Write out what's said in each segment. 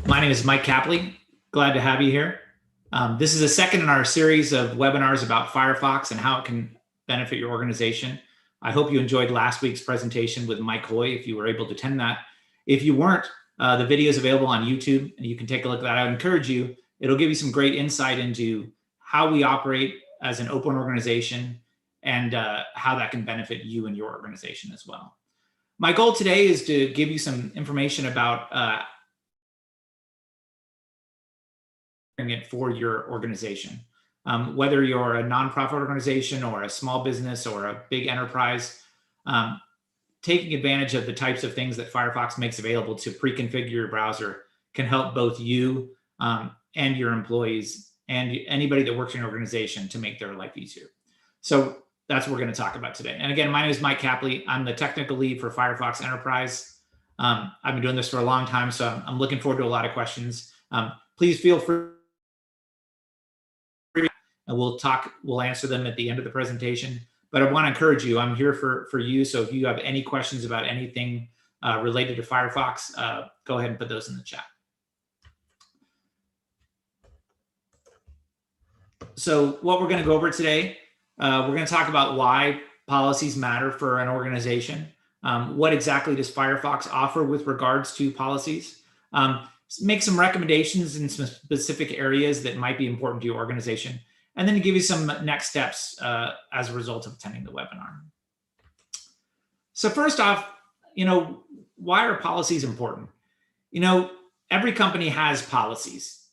My name is Mike Kaply. Glad to have you here. This is the second in our series of webinars about Firefox and how it can benefit your organization. I hope you enjoyed last week's presentation with Mike Hoy, if you were able to attend that. If you weren't, the video is available on YouTube and you can take a look at that. I would encourage you. It'll give you some great insight into how we operate as an open organization and how that can benefit you and your organization as well. My goal today is to give you some information about it for your organization. Whether you're a nonprofit organization or a small business or a big enterprise, taking advantage of the types of things that Firefox makes available to pre-configure your browser can help both you and your employees and anybody that works in your organization to make their life easier. So that's what we're going to talk about today. And again, my name is Mike Kaply. I'm the technical lead for Firefox Enterprise. I've been doing this for a long time, so I'm looking forward to a lot of questions. Please feel free, and we'll answer them at the end of the presentation. But I want to encourage you, I'm here for you. So if you have any questions about anything related to Firefox, go ahead and put those in the chat. So what we're going to go over today, we're going to talk about why policies matter for an organization. What exactly does Firefox offer with regards to policies? Make some recommendations in some specific areas that might be important to your organization, and then to give you some next steps as a result of attending the webinar. So first off, why are policies important? Every company has policies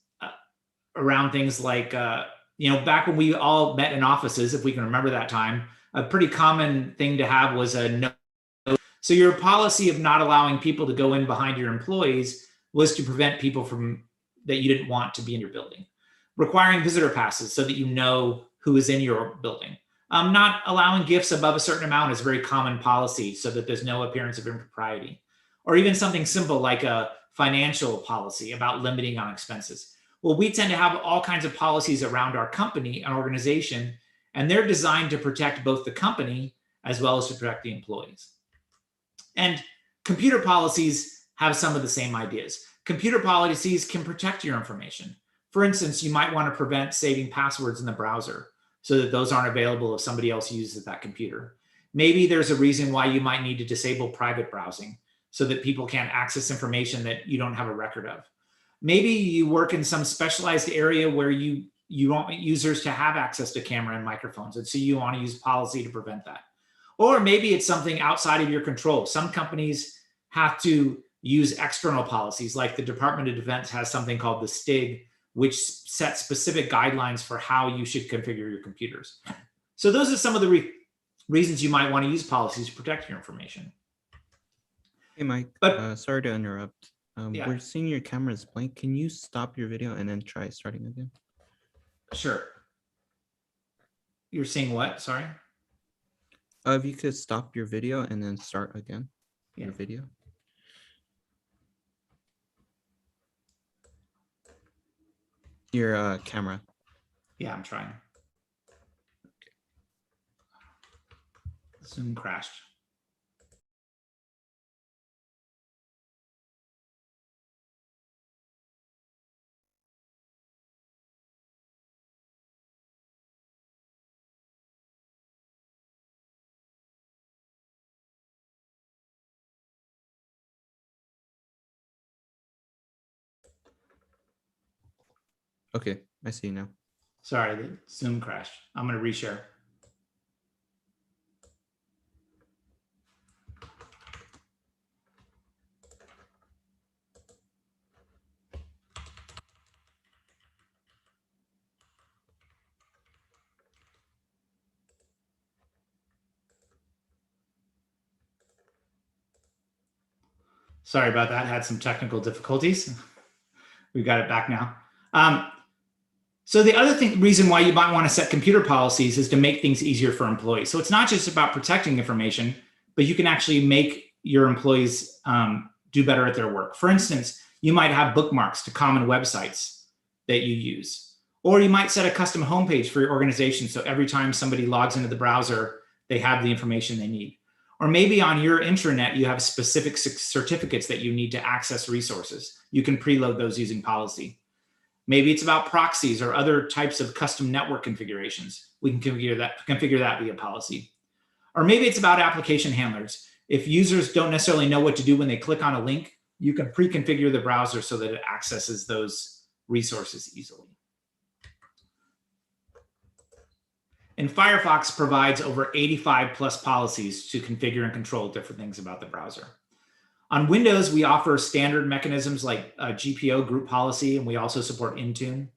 around things like, back when we all met in offices, if we can remember that time, a pretty common thing to have was a no. So your policy of not allowing people to go in behind your employees was to prevent people that you didn't want to be in your building. Requiring visitor passes so that you know who is in your building. Not allowing gifts above a certain amount is a very common policy so that there's no appearance of impropriety. Or even something simple like a financial policy about limiting on expenses. Well, we tend to have all kinds of policies around our company and organization, and they're designed to protect both the company as well as to protect the employees. And computer policies have some of the same ideas. Computer policies can protect your information. For instance, you might want to prevent saving passwords in the browser so that those aren't available if somebody else uses that computer. Maybe there's a reason why you might need to disable private browsing so that people can't access information that you don't have a record of. Maybe you work in some specialized area where you want users to have access to camera and microphones, and so you want to use policy to prevent that. Or maybe it's something outside of your control. Some companies have to use external policies, like the Department of Defense has something called the STIG, which sets specific guidelines for how you should configure your computers. So those are some of the reasons you might want to use policies to protect your information. Hey, Mike, sorry to interrupt. Yeah. We're seeing your camera's blank. Can you stop your video and then try starting again? Sure. You're seeing what? Sorry? If you could stop your video and then start again, your video. Your camera. Yeah, I'm trying. Okay. Zoom crashed. Okay, I see now. Sorry, the Zoom crashed. I'm going to reshare. Sorry about that. Had some technical difficulties. We've got it back now. So the other reason why you might want to set computer policies is to make things easier for employees. So it's not just about protecting information, but you can actually make your employees do better at their work. For instance, you might have bookmarks to common websites that you use, or you might set a custom homepage for your organization. So every time somebody logs into the browser, they have the information they need. Or maybe on your intranet, you have specific certificates that you need to access resources. You can preload those using policy. Maybe it's about proxies or other types of custom network configurations. We can configure that via policy. Or maybe it's about application handlers. If users don't necessarily know what to do when they click on a link, you can pre-configure the browser so that it accesses those resources easily. And Firefox provides over 85 plus policies to configure and control different things about the browser. On Windows, we offer standard mechanisms like GPO group policy, and we also support Intune.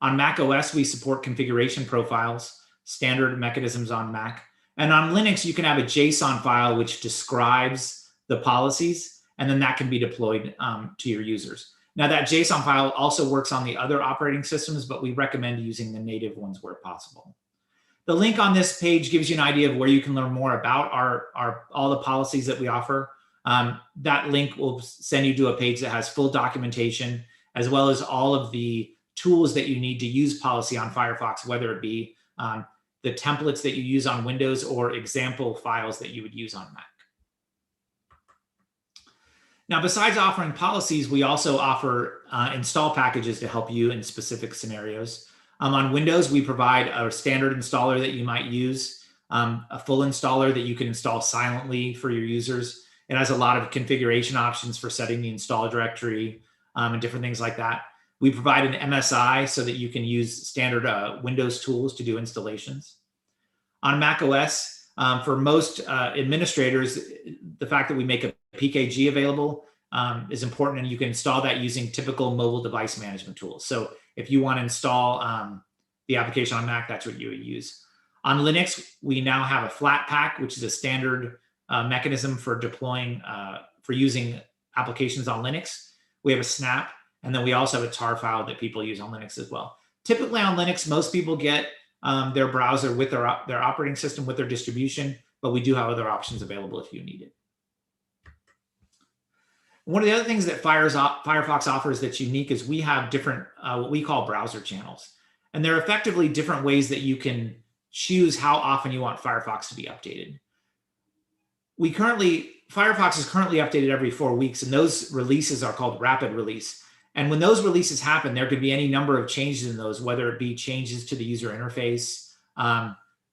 On Mac OS, we support configuration profiles, standard mechanisms on Mac. And on Linux, you can have a JSON file which describes the policies, and then that can be deployed to your users. Now, that JSON file also works on the other operating systems, but we recommend using the native ones where possible. The link on this page gives you an idea of where you can learn more about all the policies that we offer. That link will send you to a page that has full documentation, as well as all of the tools that you need to use policy on Firefox, whether it be the templates that you use on Windows or example files that you would use on Mac. Now, besides offering policies, we also offer install packages to help you in specific scenarios. On Windows, we provide a standard installer that you might use, a full installer that you can install silently for your users. It has a lot of configuration options for setting the install directory and different things like that. We provide an MSI so that you can use standard Windows tools to do installations. On Mac OS, for most administrators, the fact that we make a PKG available is important, and you can install that using typical mobile device management tools. So if you want to install the application on Mac, that's what you would use. On Linux, we now have a Flatpak, which is a standard mechanism for deploying, for using applications on Linux. We have a snap, and then we also have a tar file that people use on Linux as well. Typically on Linux, most people get their browser with their operating system, with their distribution, but we do have other options available if you need it. One of the other things that Firefox offers that's unique is we have different, what we call browser channels. And they're effectively different ways that you can choose how often you want Firefox to be updated. Firefox is currently updated every 4 weeks, and those releases are called rapid release. And when those releases happen, there could be any number of changes in those, whether it be changes to the user interface,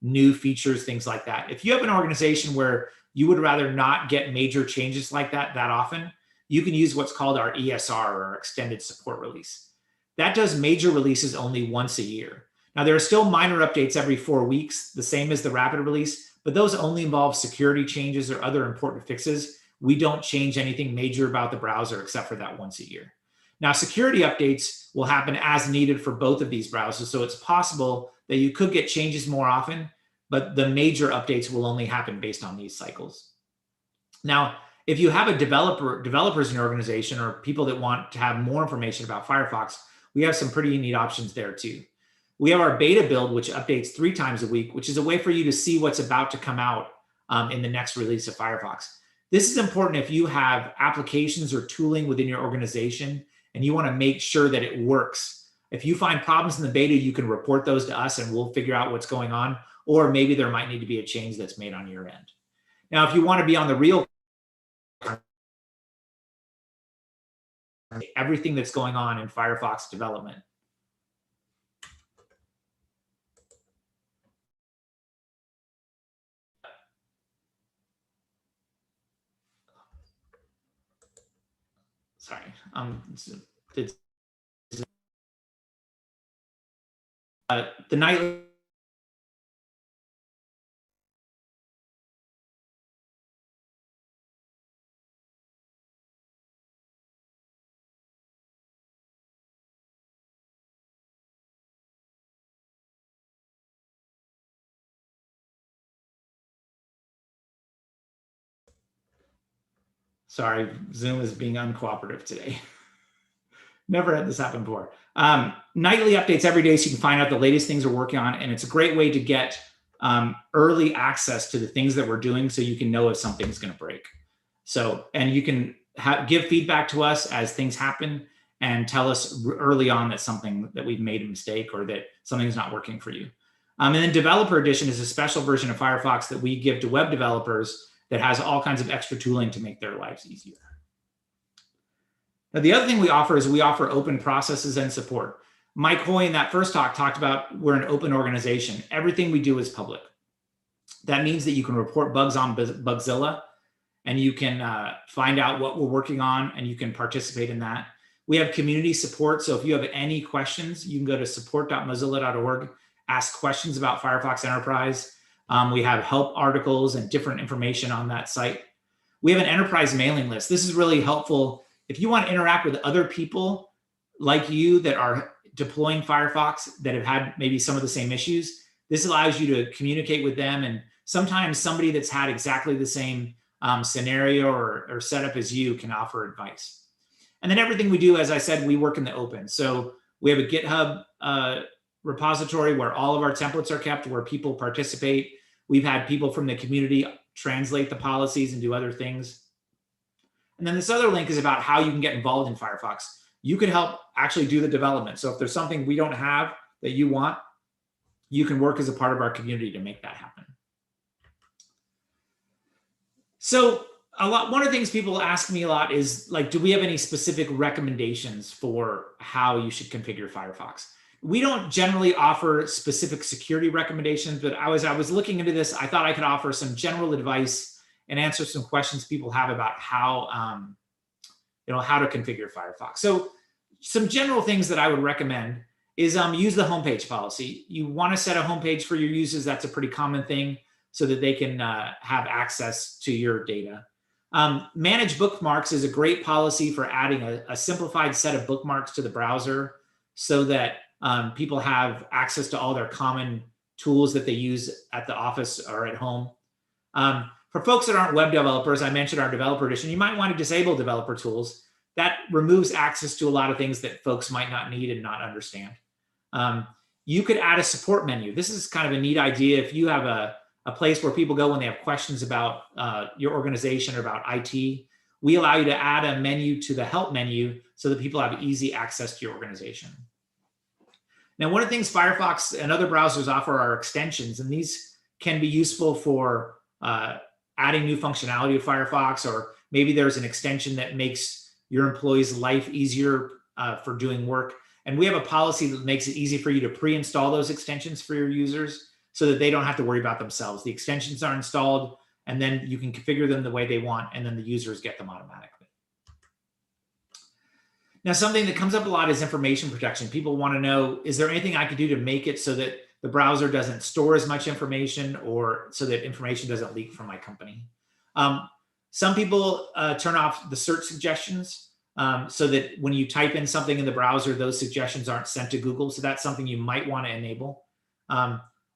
new features, things like that. If you have an organization where you would rather not get major changes like that often, you can use what's called our ESR, or extended support release. That does major releases only once a year. Now, there are still minor updates every 4 weeks, the same as the rapid release, but those only involve security changes or other important fixes. We don't change anything major about the browser except for that once a year. Now, security updates will happen as needed for both of these browsers, so it's possible that you could get changes more often, but the major updates will only happen based on these cycles. Now, if you have a developers in your organization, or people that want to have more information about Firefox, we have some pretty neat options there too. We have our beta build, which updates 3 times a week, which is a way for you to see what's about to come out in the next release of Firefox. This is important if you have applications or tooling within your organization and you want to make sure that it works. If you find problems in the beta, you can report those to us and we'll figure out what's going on, or maybe there might need to be a change that's made on your end. Now, if you want to be on the real everything that's going on in Firefox development. Sorry, the nightly. Sorry, Zoom is being uncooperative today. Never had this happen before. Nightly updates every day so you can find out the latest things we're working on, and it's a great way to get early access to the things that we're doing so you can know if something's going to break. So, and you can give feedback to us as things happen and tell us early on that we've made a mistake or that something's not working for you. And then Developer Edition is a special version of Firefox that we give to web developers that has all kinds of extra tooling to make their lives easier. Now, the other thing we offer is we offer open processes and support. Mike Hoy in that first talk talked about we're an open organization. Everything we do is public. That means that you can report bugs on Bugzilla, and you can find out what we're working on, and you can participate in that. We have community support. So if you have any questions, you can go to support.mozilla.org, ask questions about Firefox Enterprise. We have help articles and different information on that site. We have an enterprise mailing list. This is really helpful if you want to interact with other people like you that are deploying Firefox that have had maybe some of the same issues. This allows you to communicate with them, and sometimes somebody that's had exactly the same scenario or setup as you can offer advice. And then everything we do, as I said, we work in the open. So we have a GitHub repository where all of our templates are kept, where people participate. We've had people from the community translate the policies and do other things. And then this other link is about how you can get involved in Firefox. You can help actually do the development. So if there's something we don't have that you want, you can work as a part of our community to make that happen. So one of the things people ask me a lot is, like, do we have any specific recommendations for how you should configure Firefox? We don't generally offer specific security recommendations, but I was looking into this. I thought I could offer some general advice and answer some questions people have about how to configure Firefox. So some general things that I would recommend is use the homepage policy. You want to set a homepage for your users. That's a pretty common thing, so that they can have access to your data. Manage bookmarks is a great policy for adding a simplified set of bookmarks to the browser, so that people have access to all their common tools that they use at the office or at home. For folks that aren't web developers, I mentioned our developer edition. You might want to disable developer tools. That removes access to a lot of things that folks might not need and not understand. You could add a support menu. This is kind of a neat idea. If you have a place where people go when they have questions about your organization or about IT, we allow you to add a menu to the help menu so that people have easy access to your organization. Now, one of the things Firefox and other browsers offer are extensions, and these can be useful for adding new functionality to Firefox, or maybe there's an extension that makes your employees' life easier for doing work. And we have a policy that makes it easy for you to pre-install those extensions for your users so that they don't have to worry about themselves. The extensions are installed, and then you can configure them the way they want, and then the users get them automatically. Now, something that comes up a lot is information protection. People want to know, is there anything I could do to make it so that the browser doesn't store as much information, or so that information doesn't leak from my company? Some people turn off the search suggestions so that when you type in something in the browser, those suggestions aren't sent to Google. So that's something you might want to enable.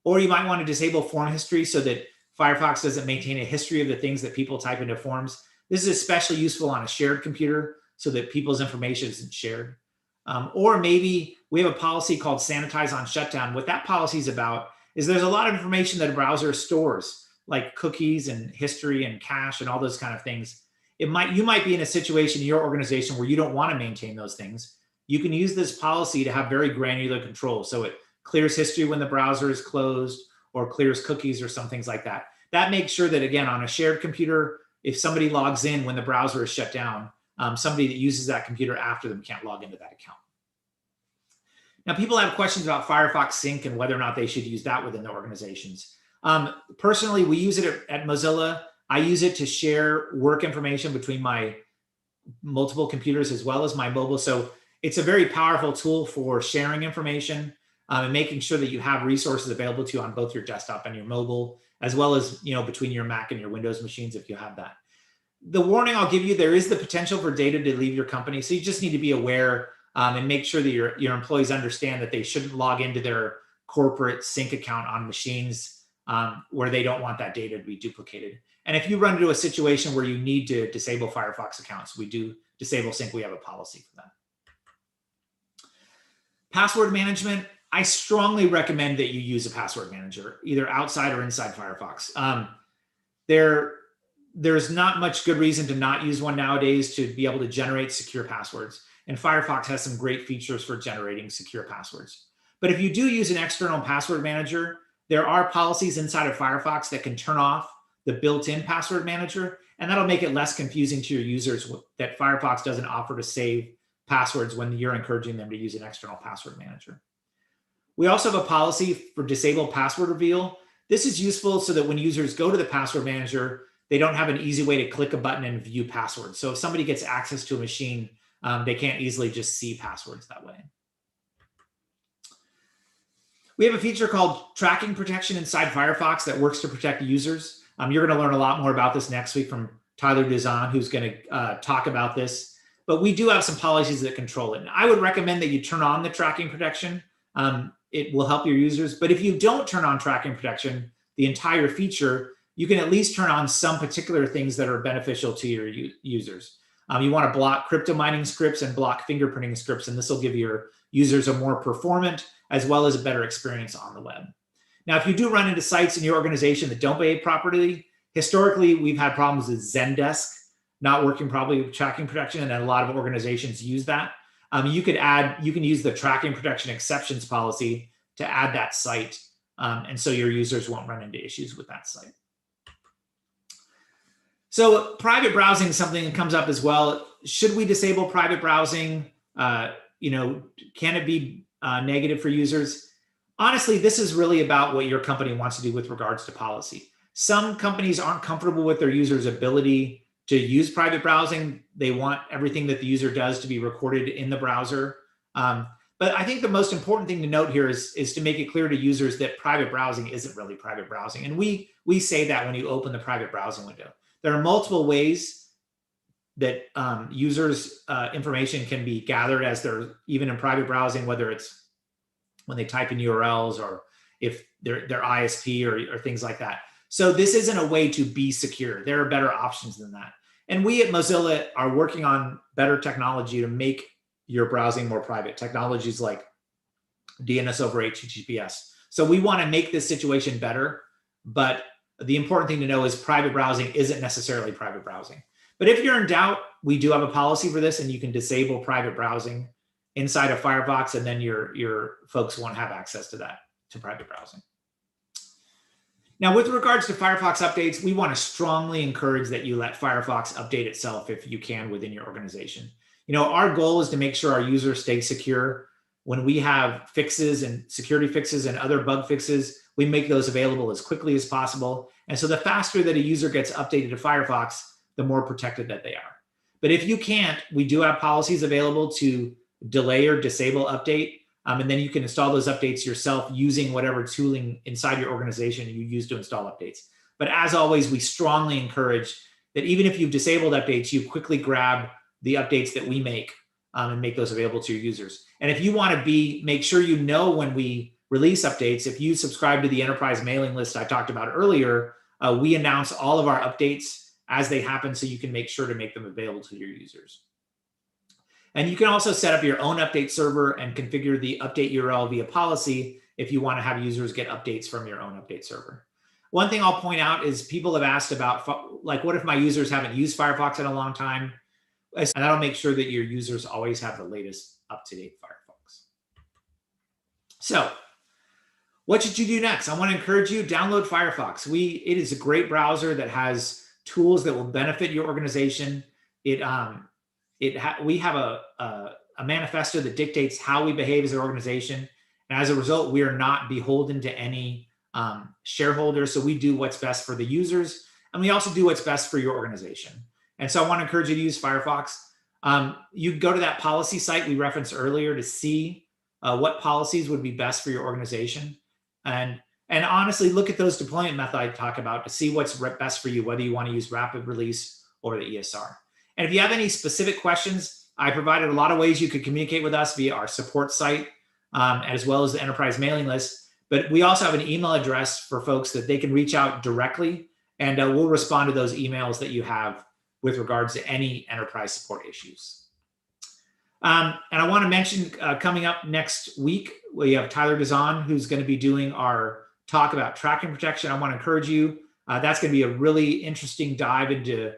Or you might want to disable form history so that Firefox doesn't maintain a history of the things that people type into forms. This is especially useful on a shared computer so that people's information isn't shared. Or maybe we have a policy called sanitize on shutdown. What that policy is about is there's a lot of information that a browser stores, like cookies and history and cache and all those kind of things. You might be in a situation in your organization where you don't want to maintain those things. You can use this policy to have very granular control. So it clears history when the browser is closed, or clears cookies or some things like that. That makes sure that, again, on a shared computer, if somebody logs in when the browser is shut down, somebody that uses that computer after them can't log into that account. Now, people have questions about Firefox Sync and whether or not they should use that within their organizations. Personally, we use it at Mozilla. I use it to share work information between my multiple computers as well as my mobile. So it's a very powerful tool for sharing information and making sure that you have resources available to you on both your desktop and your mobile, as well as between your Mac and your Windows machines if you have that. The warning I'll give you, there is the potential for data to leave your company. So you just need to be aware and make sure that your employees understand that they shouldn't log into their corporate sync account on machines where they don't want that data to be duplicated. And if you run into a situation where you need to disable Firefox accounts, we do disable sync. We have a policy for that. Password management. I strongly recommend that you use a password manager, either outside or inside Firefox. There's not much good reason to not use one nowadays to be able to generate secure passwords. And Firefox has some great features for generating secure passwords. But if you do use an external password manager, there are policies inside of Firefox that can turn off the built-in password manager, and that'll make it less confusing to your users that Firefox doesn't offer to save passwords when you're encouraging them to use an external password manager. We also have a policy for disable password reveal. This is useful so that when users go to the password manager, they don't have an easy way to click a button and view passwords. So if somebody gets access to a machine, they can't easily just see passwords that way. We have a feature called tracking protection inside Firefox that works to protect users. You're going to learn a lot more about this next week from Tyler Duzan, who's going to talk about this. But we do have some policies that control it. And I would recommend that you turn on the tracking protection. It will help your users. But if you don't turn on tracking protection, the entire feature, you can at least turn on some particular things that are beneficial to your users. You want to block crypto mining scripts and block fingerprinting scripts, and this will give your users a more performant as well as a better experience on the web. Now, if you do run into sites in your organization that don't behave properly, historically, we've had problems with Zendesk not working properly with tracking protection, and a lot of organizations use that. You can use the tracking protection exceptions policy to add that site, and so your users won't run into issues with that site. So private browsing is something that comes up as well. Should we disable private browsing? Can it be negative for users? Honestly, this is really about what your company wants to do with regards to policy. Some companies aren't comfortable with their users' ability to use private browsing. They want everything that the user does to be recorded in the browser. But I think the most important thing to note here is to make it clear to users that private browsing isn't really private browsing. And we say that when you open the private browsing window. There are multiple ways that users' information can be gathered as they're even in private browsing, whether it's when they type in URLs or if they're ISP or things like that. So this isn't a way to be secure. There are better options than that. And we at Mozilla are working on better technology to make your browsing more private, technologies like DNS over HTTPS. So we want to make this situation better, but the important thing to know is private browsing isn't necessarily private browsing. But if you're in doubt, we do have a policy for this, and you can disable private browsing inside of Firefox, and then your folks won't have access to that, to private browsing. Now, with regards to Firefox updates, we want to strongly encourage that you let Firefox update itself if you can within your organization. Our goal is to make sure our users stay secure. When we have fixes and security fixes and other bug fixes, we make those available as quickly as possible. And so the faster that a user gets updated to Firefox, the more protected that they are. But if you can't, we do have policies available to delay or disable update. And then you can install those updates yourself using whatever tooling inside your organization you use to install updates. But as always, we strongly encourage that even if you've disabled updates, you quickly grab the updates that we make and make those available to your users. And if you want to make sure you know when we release updates, if you subscribe to the enterprise mailing list I talked about earlier, we announce all of our updates as they happen so you can make sure to make them available to your users. And you can also set up your own update server and configure the update URL via policy if you want to have users get updates from your own update server. One thing I'll point out is people have asked about, like, what if my users haven't used Firefox in a long time? And that'll make sure that your users always have the latest up-to-date Firefox. So what should you do next? I want to encourage you, download Firefox. It is a great browser that has tools that will benefit your organization. We have a manifesto that dictates how we behave as an organization. And as a result, we are not beholden to any shareholders. So we do what's best for the users, and we also do what's best for your organization. And so I want to encourage you to use Firefox. You can go to that policy site we referenced earlier to see what policies would be best for your organization. And honestly, look at those deployment methods I talk about to see what's best for you, whether you want to use rapid release or the ESR. And if you have any specific questions, I provided a lot of ways you could communicate with us via our support site, as well as the enterprise mailing list. But we also have an email address for folks that they can reach out directly, and we'll respond to those emails that you have with regards to any enterprise support issues. And I want to mention coming up next week, we have Tyler Duzan, who's going to be doing our talk about tracking protection. I want to encourage you. That's going to be a really interesting dive into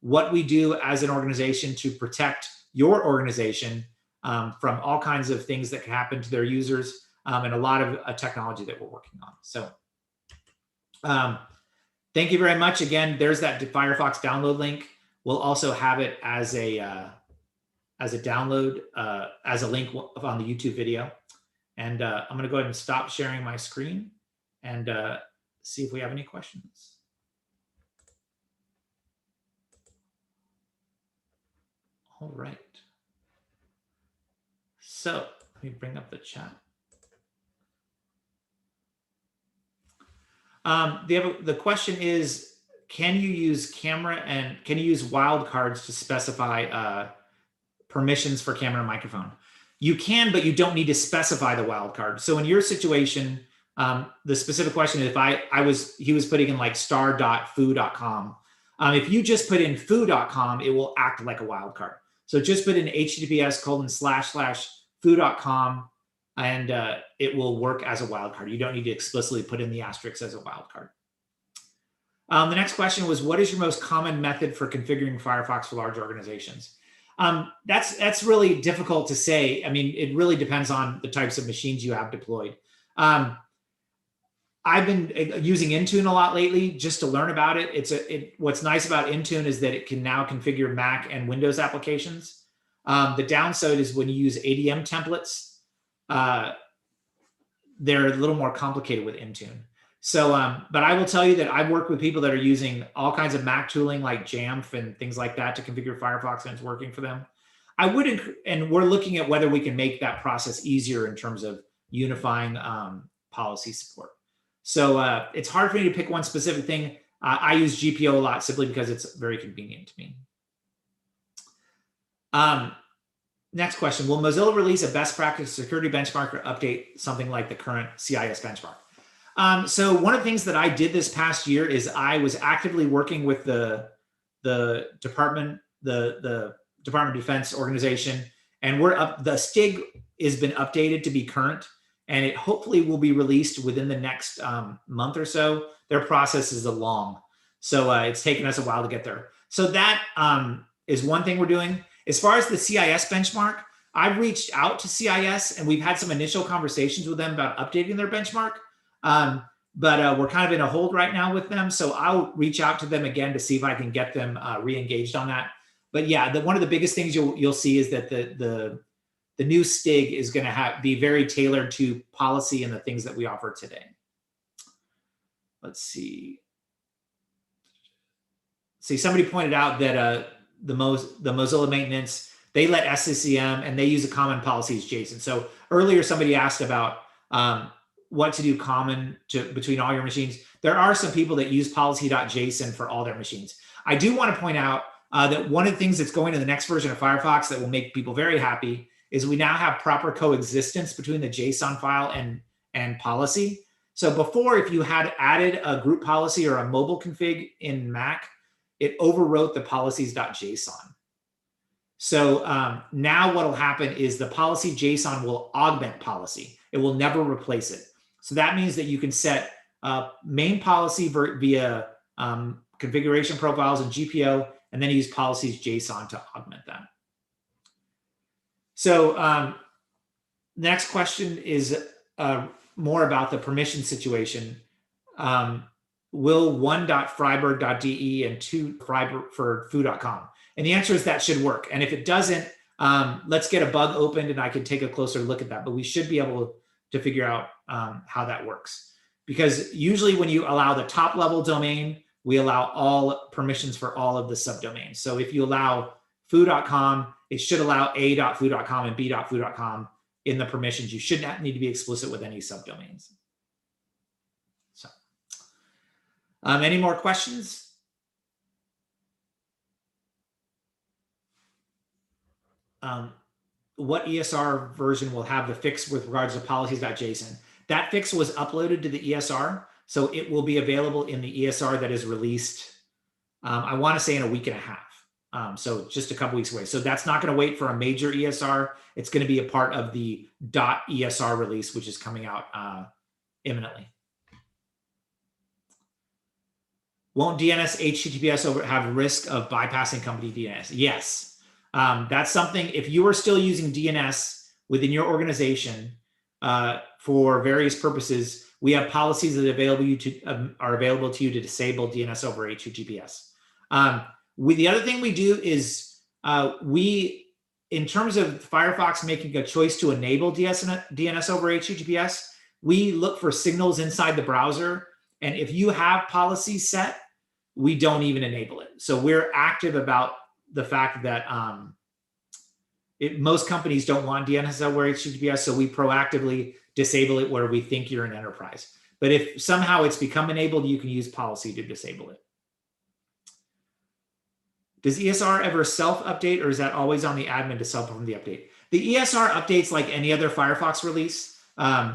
what we do as an organization to protect your organization from all kinds of things that can happen to their users and a lot of technology that we're working on. So Thank you very much. Again, there's that Firefox download link. We'll also have it as a download, as a link on the YouTube video. And I'm going to go ahead and stop sharing my screen and see if we have any questions. All right. So let me bring up the chat. The question is, can you use camera and can you use wildcards to specify permissions for camera and microphone? You can, but you don't need to specify the wildcard. So in your situation, the specific question is he was putting in like star.foo.com. If you just put in foo.com, it will act like a wildcard. So just put in https://foo.com and it will work as a wildcard. You don't need to explicitly put in the asterisk as a wildcard. The next question was, what is your most common method for configuring Firefox for large organizations? That's really difficult to say. I mean, it really depends on the types of machines you have deployed. I've been using Intune a lot lately just to learn about it. What's nice about Intune is that it can now configure Mac and Windows applications. The downside is when you use ADM templates, they're a little more complicated with Intune. So, but I will tell you that I've worked with people that are using all kinds of Mac tooling like Jamf and things like that to configure Firefox, and it's working for them. And we're looking at whether we can make that process easier in terms of unifying policy support. So it's hard for me to pick one specific thing. I use GPO a lot simply because it's very convenient to me. Next question, will Mozilla release a best practice security benchmark or update something like the current CIS benchmark? So one of the things that I did this past year is I was actively working with the Department of Defense organization, and the STIG has been updated to be current, and it hopefully will be released within the next month or so. Their process is long, so it's taken us a while to get there. So that is one thing we're doing. As far as the CIS benchmark, I've reached out to CIS, and we've had some initial conversations with them about updating their benchmark. But we're kind of in a hold right now with them. So I'll reach out to them again to see if I can get them re-engaged on that. But yeah, one of the biggest things you'll see is that the new STIG is going to be very tailored to policy and the things that we offer today. Let's see. See, somebody pointed out that the Mozilla maintenance, they let SCCM and they use a common policies JSON. So earlier somebody asked about what to do common between all your machines. There are some people that use policy.json for all their machines. I do want to point out that one of the things that's going to the next version of Firefox that will make people very happy is we now have proper coexistence between the JSON file and policy. So before, if you had added a group policy or a mobile config in Mac, it overwrote the policies.json. So now what will happen is the policy JSON will augment policy. It will never replace it. So that means that you can set main policy via configuration profiles and GPO, and then use policies JSON to augment that. So next question is more about the permission situation. Will 1.freiburg.de and 2.freiburg for foo.com? And the answer is that should work. And if it doesn't, let's get a bug opened and I can take a closer look at that. But we should be able to figure out how that works. Because usually when you allow the top level domain, we allow all permissions for all of the subdomains. So if you allow foo.com, it should allow a.foo.com and b.foo.com in the permissions. You should not need to be explicit with any subdomains. So, any more questions? What ESR version will have the fix with regards to policies.json? That fix was uploaded to the ESR, so it will be available in the ESR that is released, I want to say in a week and a half. So just a couple weeks away. So that's not going to wait for a major ESR. It's going to be a part of the .ESR release, which is coming out imminently. Won't DNS HTTPS have risk of bypassing company DNS? Yes. That's something, if you are still using DNS within your organization for various purposes, we have policies that are available to you to disable DNS over HTTPS. The other thing we do is in terms of Firefox making a choice to enable DNS over HTTPS, we look for signals inside the browser. And if you have policies set, we don't even enable it. So we're active about the fact that most companies don't want DNS over HTTPS, so we proactively disable it where we think you're an enterprise. But if somehow it's become enabled, you can use policy to disable it. Does ESR ever self-update, or is that always on the admin to self-perform the update? The ESR updates like any other Firefox release.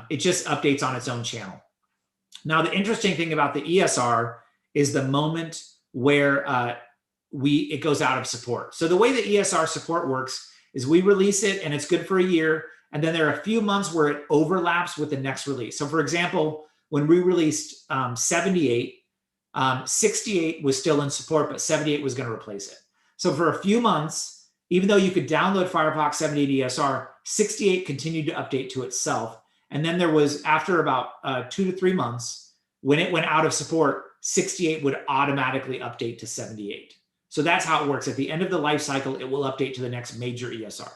It just updates on its own channel. Now, the interesting thing about the ESR is the moment where it goes out of support. So the way the ESR support works is we release it and it's good for a year. And then there are a few months where it overlaps with the next release. So for example, when we released 78, 68 was still in support, but 78 was going to replace it. So for a few months, even though you could download Firefox 78 ESR, 68 continued to update to itself. And then there was, after about 2 to 3 months, when it went out of support, 68 would automatically update to 78. So that's how it works. At the end of the life cycle, it will update to the next major ESR.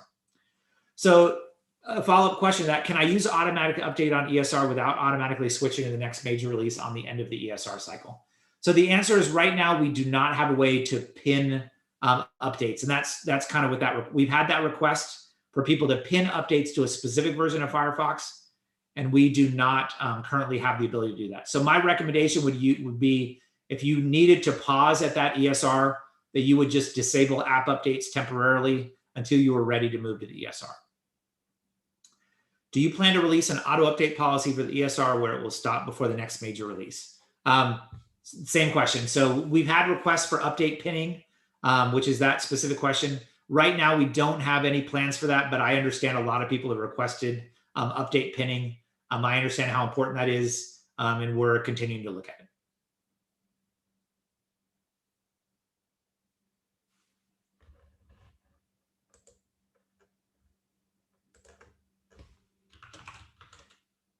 So a follow-up question to that, can I use automatic update on ESR without automatically switching to the next major release on the end of the ESR cycle? So the answer is right now, we do not have a way to pin updates. And that's kind of what we've had that request for people to pin updates to a specific version of Firefox. And we do not currently have the ability to do that. So my recommendation would be if you needed to pause at that ESR, that you would just disable app updates temporarily until you were ready to move to the ESR. Do you plan to release an auto update policy for the ESR where it will stop before the next major release? Same question. So we've had requests for update pinning, which is that specific question. Right now, we don't have any plans for that, but I understand a lot of people have requested update pinning. I understand how important that is, and we're continuing to look at it.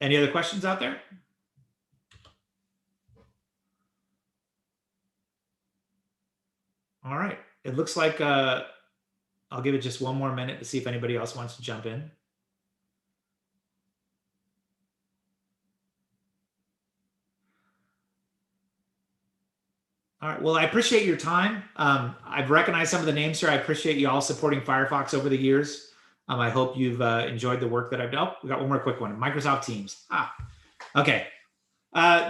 Any other questions out there? All right. It looks like I'll give it just one more minute to see if anybody else wants to jump in. All right. Well, I appreciate your time. I've recognized some of the names here. I appreciate you all supporting Firefox over the years. I hope you've enjoyed the work that I've done. Oh, we got one more quick one. Microsoft Teams. Okay.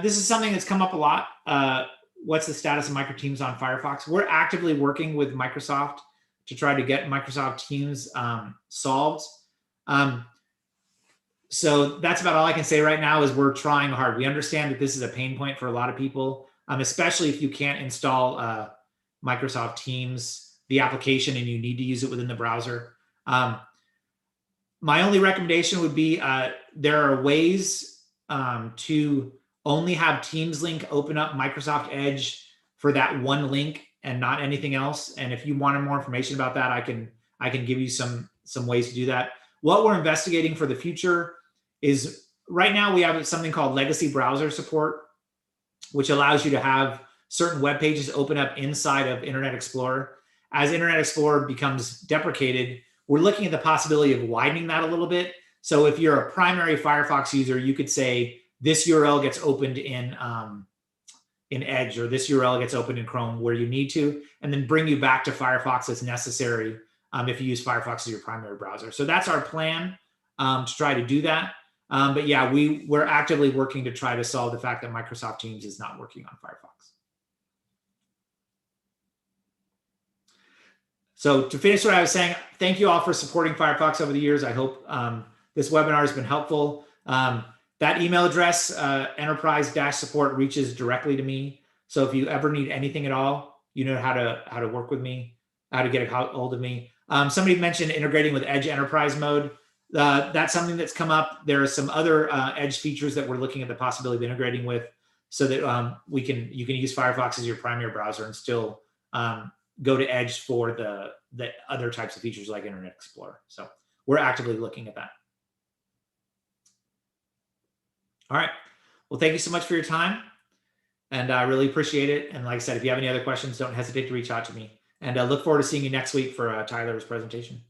This is something that's come up a lot. What's the status of Microsoft Teams on Firefox? We're actively working with Microsoft to try to get Microsoft Teams solved. So that's about all I can say right now is we're trying hard. We understand that this is a pain point for a lot of people, especially if you can't install Microsoft Teams, the application, and you need to use it within the browser. My only recommendation would be there are ways to only have Teams link open up Microsoft Edge for that one link and not anything else. And if you wanted more information about that, I can give you some ways to do that. What we're investigating for the future is right now we have something called legacy browser support, which allows you to have certain web pages open up inside of Internet Explorer. As Internet Explorer becomes deprecated, we're looking at the possibility of widening that a little bit. So if you're a primary Firefox user, you could say this URL gets opened in Edge, or this URL gets opened in Chrome where you need to, and then bring you back to Firefox as necessary if you use Firefox as your primary browser. So that's our plan to try to do that. But yeah, we're actively working to try to solve the fact that Microsoft Teams is not working on Firefox. So to finish what I was saying, thank you all for supporting Firefox over the years. I hope this webinar has been helpful. That email address, enterprise-support, reaches directly to me. So if you ever need anything at all, you know how to work with me, how to get a hold of me. Somebody mentioned integrating with Edge Enterprise Mode. That's something that's come up. There are some other Edge features that we're looking at the possibility of integrating with, so that you can use Firefox as your primary browser and still go to Edge for the other types of features like Internet Explorer. So we're actively looking at that. All right. Well, thank you so much for your time, and I really appreciate it. And like I said, if you have any other questions, don't hesitate to reach out to me. And I look forward to seeing you next week for Tyler's presentation.